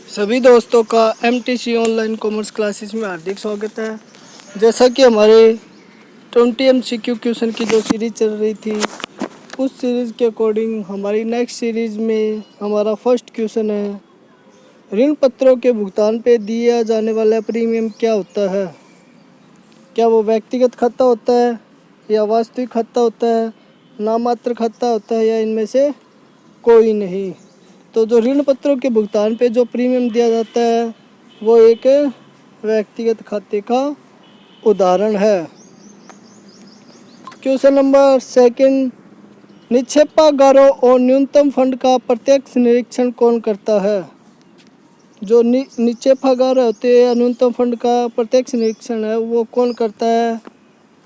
सभी दोस्तों का MTC ऑनलाइन कॉमर्स क्लासेस में हार्दिक स्वागत है। जैसा कि हमारे 20 MCQ क्वेश्चन की जो सीरीज़ चल रही थी, उस सीरीज़ के अकॉर्डिंग हमारी नेक्स्ट सीरीज़ में हमारा फर्स्ट क्वेश्चन है, ऋण पत्रों के भुगतान पे दिया जाने वाला प्रीमियम क्या होता है? क्या वो व्यक्तिगत खाता होता है या वास्तविक खाता होता है, नाममात्र खाता होता है, या इनमें से कोई नहीं? तो जो ऋण पत्रों के भुगतान पे जो प्रीमियम दिया जाता है वो एक व्यक्तिगत खाते का उदाहरण है। क्वेश्चन नंबर सेकंड, निक्षेपागारों और न्यूनतम फंड का प्रत्यक्ष निरीक्षण कौन करता है? जो निक्षेपागार होते हैं, न्यूनतम फंड का प्रत्यक्ष निरीक्षण है, वो कौन करता है?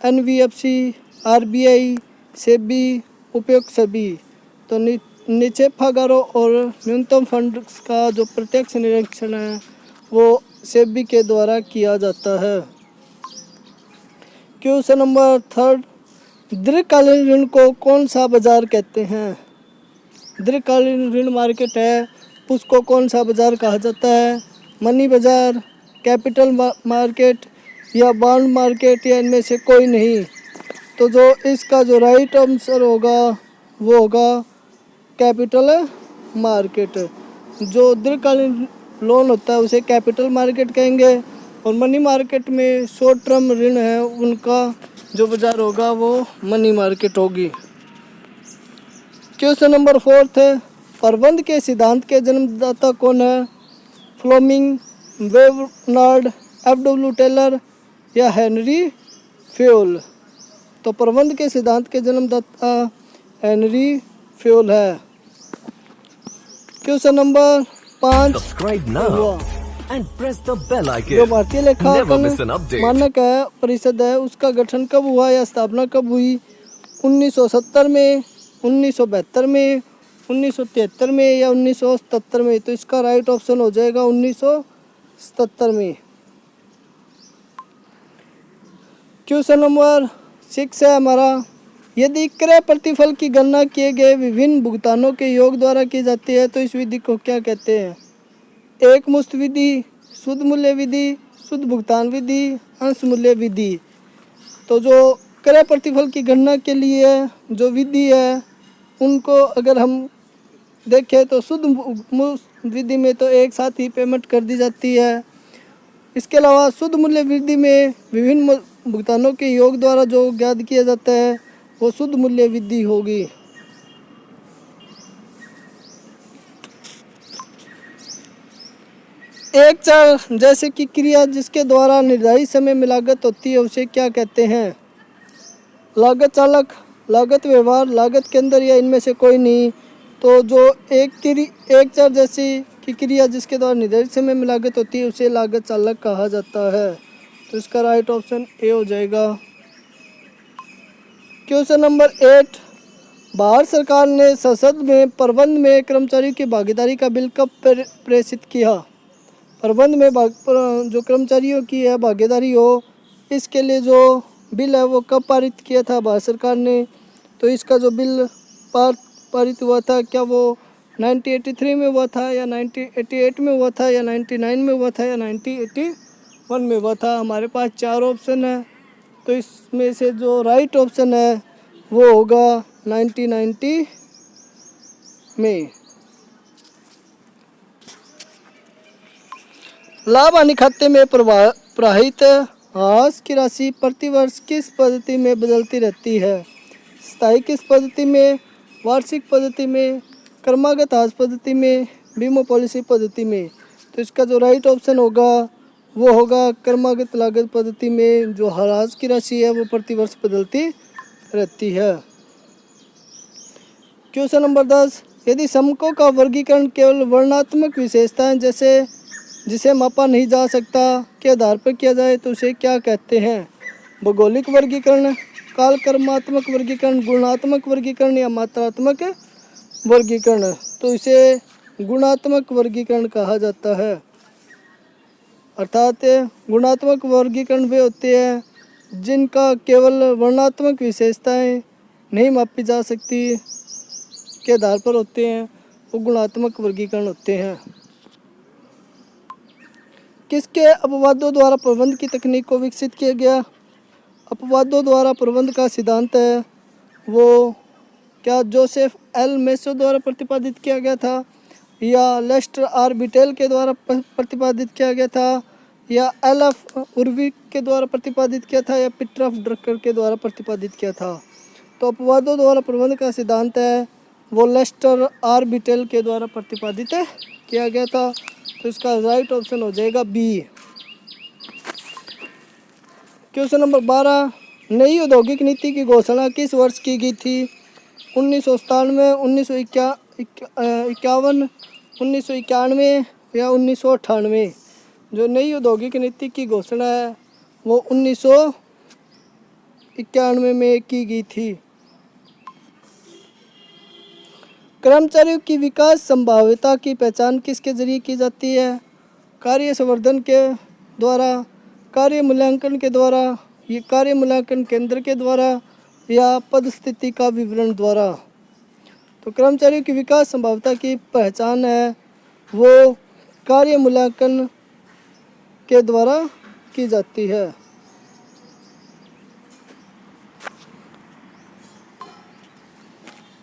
NBFC, RBI, सेबी, उपयुक्त सभी। तो निक्षेपागारों और न्यूनतम फंड का जो प्रत्यक्ष निरीक्षण है वो सेबी के द्वारा किया जाता है। क्वेश्चन नंबर थर्ड, दीर्घकालीन ऋण को कौन सा बाजार कहते हैं? दीर्घकालीन ऋण मार्केट है, उसको कौन सा बाजार कहा जाता है? मनी बाजार, कैपिटल मार्केट या बॉन्ड मार्केट, या इनमें से कोई नहीं? तो जो इसका जो राइट आंसर होगा वो होगा कैपिटल मार्केट। जो दीर्घकालीन लोन होता है उसे कैपिटल मार्केट कहेंगे, और मनी मार्केट में शॉर्ट टर्म ऋण है उनका जो बाजार होगा वो मनी मार्केट होगी। क्वेश्चन नंबर फोर्थ है, प्रबंध के सिद्धांत के जन्मदाता कौन है? फ्लेमिंग, बेर्नार्ड, FW टेलर या हेनरी फ्योल? तो प्रबंध के सिद्धांत के जन्मदाता हेनरी फ्योल है। क्वेश्चन नंबर 5, जो भारतीय लेखांकन मानक है परिषद है, उसका गठन कब हुआ या स्थापना कब हुई? 1970 में, 1972 में, 1973 में या 1977 में? तो इसका राइट ऑप्शन हो जाएगा 1977 में। क्वेश्चन नंबर 6 है हमारा, यदि क्रय प्रतिफल की गणना किए गए विभिन्न भुगतानों के योग द्वारा की जाती है तो इस विधि को क्या कहते हैं? एक मुश्त विधि, शुद्ध मूल्य विधि, शुद्ध भुगतान विधि, अंश मूल्य विधि। तो जो क्रय प्रतिफल की गणना के लिए जो विधि है उनको अगर हम देखें तो शुद्ध विधि में तो एक साथ ही पेमेंट कर दी जाती है। इसके अलावा शुद्ध मूल्य विधि में विभिन्न भुगतानों के योग द्वारा जो ज्ञात किया जाता है वो शुद्ध मूल्य विधि होगी। एक चर जैसे कि क्रिया जिसके द्वारा निर्धारित समय में लागत होती है उसे क्या कहते हैं? लागत चालक, लागत व्यवहार, लागत केंद्र या इनमें से कोई नहीं? तो जो एक चर जैसी कि क्रिया जिसके द्वारा निर्धारित समय में लागत होती है उसे लागत चालक कहा जाता है। तो इसका राइट ऑप्शन ए हो जाएगा। क्वेश्चन नंबर 8, भारत सरकार ने संसद में प्रबंध में कर्मचारियों की भागीदारी का बिल कब प्रेषित किया? प्रबंध में जो कर्मचारियों की है भागीदारी हो, इसके लिए जो बिल है वो कब पारित किया था भारत सरकार ने? तो इसका जो बिल पारित हुआ था, क्या वो 1983 में हुआ था या 1988 में हुआ था या 99 में हुआ था या 1981 में हुआ था? हमारे पास 4 ऑप्शन है, तो इसमें से जो राइट ऑप्शन है वो होगा 1990 में। लाभ हानि खाते में प्रवाहित ह्रास की राशि प्रतिवर्ष किस पद्धति में बदलती रहती है? स्थायी किस पद्धति में, वार्षिक पद्धति में, क्रमागत ह्रास पद्धति में, बीमा पॉलिसी पद्धति में? तो इसका जो राइट ऑप्शन होगा वो होगा क्रमागत लागत पद्धति में। जो ह्रास की राशि है वो प्रतिवर्ष बदलती रहती है। क्वेश्चन नंबर 10, यदि समकों का वर्गीकरण केवल वर्णनात्मक विशेषताएं जैसे जिसे मापा नहीं जा सकता के आधार पर किया जाए तो उसे क्या कहते हैं? भौगोलिक वर्गीकरण, कालक्रमात्मक वर्गीकरण, गुणात्मक वर्गीकरण या मात्रात्मक वर्गीकरण? तो इसे गुणात्मक वर्गीकरण कहा जाता है। अर्थात गुणात्मक वर्गीकरण वे होते हैं जिनका केवल वर्णनात्मक विशेषताएं नहीं मापी जा सकती के आधार पर होते हैं, वो गुणात्मक वर्गीकरण होते हैं। किसके अपवादों द्वारा प्रबंध की तकनीक को विकसित किया गया? अपवादों द्वारा प्रबंध का सिद्धांत है वो क्या जोसेफ एल मेसो द्वारा प्रतिपादित किया गया था, या लेस्टर आर बिटेल के द्वारा प्रतिपादित किया गया था, या एल एफ उर्विक के द्वारा प्रतिपादित किया था, या पीटर ऑफ ड्रकर के द्वारा प्रतिपादित किया था? तो अपवादों द्वारा प्रबंध का सिद्धांत है वो लेस्टर आर बिटेल के द्वारा प्रतिपादित किया गया था। तो इसका राइट ऑप्शन हो जाएगा बी। क्वेश्चन नंबर 12, नई औद्योगिक नीति की घोषणा किस वर्ष की गई थी? 1997, 1951, 1991 या 1998? जो नई औद्योगिक नीति की घोषणा है वो 1991 में की गई थी। कर्मचारियों की विकास संभाव्यता की पहचान किसके जरिए की जाती है? कार्य संवर्धन के द्वारा, कार्य मूल्यांकन के द्वारा, ये कार्य मूल्यांकन केंद्र के द्वारा, या पदस्थिति का विवरण द्वारा? तो कर्मचारियों की विकास संभाव्यता की पहचान है वो कार्य मूल्यांकन के द्वारा की जाती है।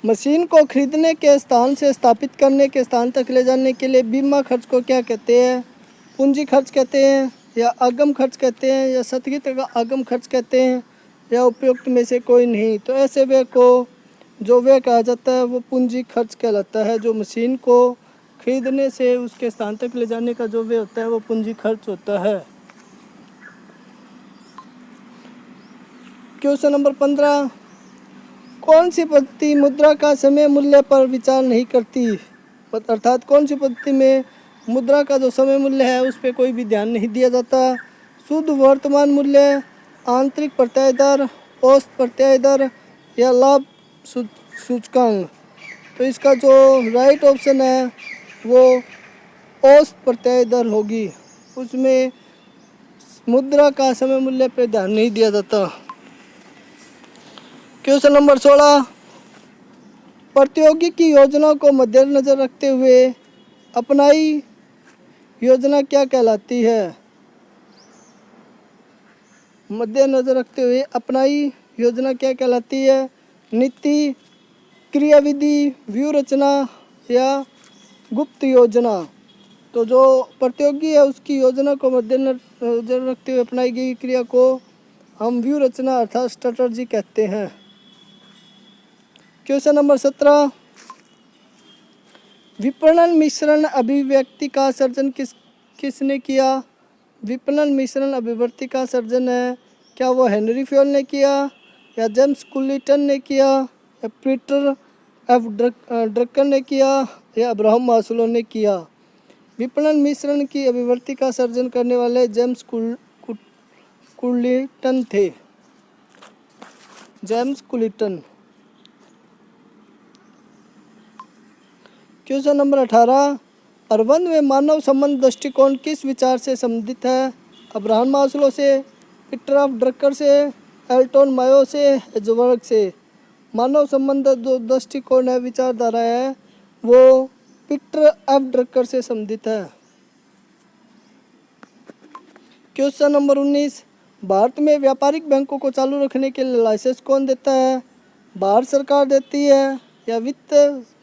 मशीन को खरीदने के स्थान से स्थापित करने के स्थान तक ले जाने के लिए बीमा खर्च को क्या कहते हैं? पूंजी खर्च कहते हैं, या आगम खर्च कहते हैं, या स्थगित आगम खर्च कहते हैं, या उपयुक्त में से कोई नहीं? तो ऐसे व्यय को जो व्यय कहा जाता है वो पूंजी खर्च कहलाता है। जो मशीन को खरीदने से उसके स्थान तक ले जाने का जो व्यय होता है वो पूंजी खर्च होता है। क्वेश्चन नंबर 15, कौन सी पद्धति मुद्रा का समय मूल्य पर विचार नहीं करती? अर्थात कौन सी पद्धति में मुद्रा का जो समय मूल्य है उस पर कोई भी ध्यान नहीं दिया जाता? शुद्ध वर्तमान मूल्य, आंतरिक प्रत्यय दर, औसत प्रत्यय दर, या लाभ सूचकांक? तो इसका जो राइट ऑप्शन है वो औसत प्रत्यय दर होगी। उसमें मुद्रा का समय मूल्य पर ध्यान नहीं दिया जाता। क्वेश्चन नंबर 16, प्रतियोगी की योजना को मद्देनजर रखते हुए अपनाई योजना क्या कहलाती है? मद्देनजर रखते हुए अपनाई योजना क्या कहलाती है? नीति, क्रियाविधि, व्यूह रचना, या गुप्त योजना? तो जो प्रतियोगी है उसकी योजना को मद्देनजर रखते हुए अपनाई गई क्रिया को हम व्यूह रचना अर्थात स्ट्रैटेजी कहते हैं। क्वेश्चन नंबर 17, विपणन मिश्रण अभिव्यक्ति का सर्जन किसने किया? विपणन मिश्रण अभिव्यक्ति का सर्जन है क्या वो हेनरी फ्योल ने किया, या जेम्स कुलिटन ने किया, या पीटर एफ ड्रकर ने किया, या अब्राहम मास्लो ने किया? विपणन मिश्रण की अभिव्यक्ति का सर्जन करने वाले जेम्स कुलिटन थे। जेम्स कुलिटन। क्वेश्चन नंबर 18, प्रबंध में मानव संबंध दृष्टिकोण किस विचार से संबंधित है? अब्राहम मास्लो से, पीटर ऑफ ड्रकर से, एल्टन मायो से, हेज़बर्ग से? मानव संबंध जो दृष्टिकोण है, विचारधारा है, वो पीटर एफ ड्रकर से संबंधित है। क्वेश्चन नंबर 19, भारत में व्यापारिक बैंकों को चालू रखने के लिए लाइसेंस कौन देता है? भारत सरकार देती है, या वित्त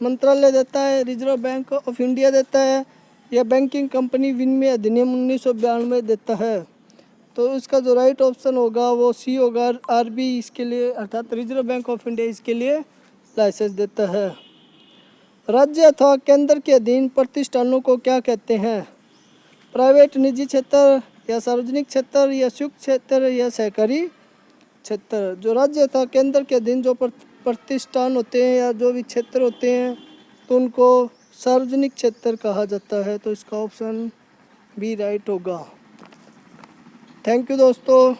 मंत्रालय देता है, रिजर्व बैंक ऑफ इंडिया देता है, या बैंकिंग कंपनी विनिमय अधिनियम 1992 देता है? तो इसका जो राइट ऑप्शन होगा वो सी होगा। आरबी इसके लिए अर्थात रिजर्व बैंक ऑफ इंडिया इसके लिए लाइसेंस देता है। राज्य अथवा केंद्र के अधीन प्रतिष्ठानों को क्या कहते हैं? प्राइवेट निजी क्षेत्र, या सार्वजनिक क्षेत्र, या संयुक्त क्षेत्र, या सहकारी क्षेत्र? जो राज्य अथवा केंद्र के अधीन जो प्रतिष्ठान होते हैं या जो भी क्षेत्र होते हैं तो उनको सार्वजनिक क्षेत्र कहा जाता है। तो इसका ऑप्शन बी राइट होगा। थैंक यू दोस्तों।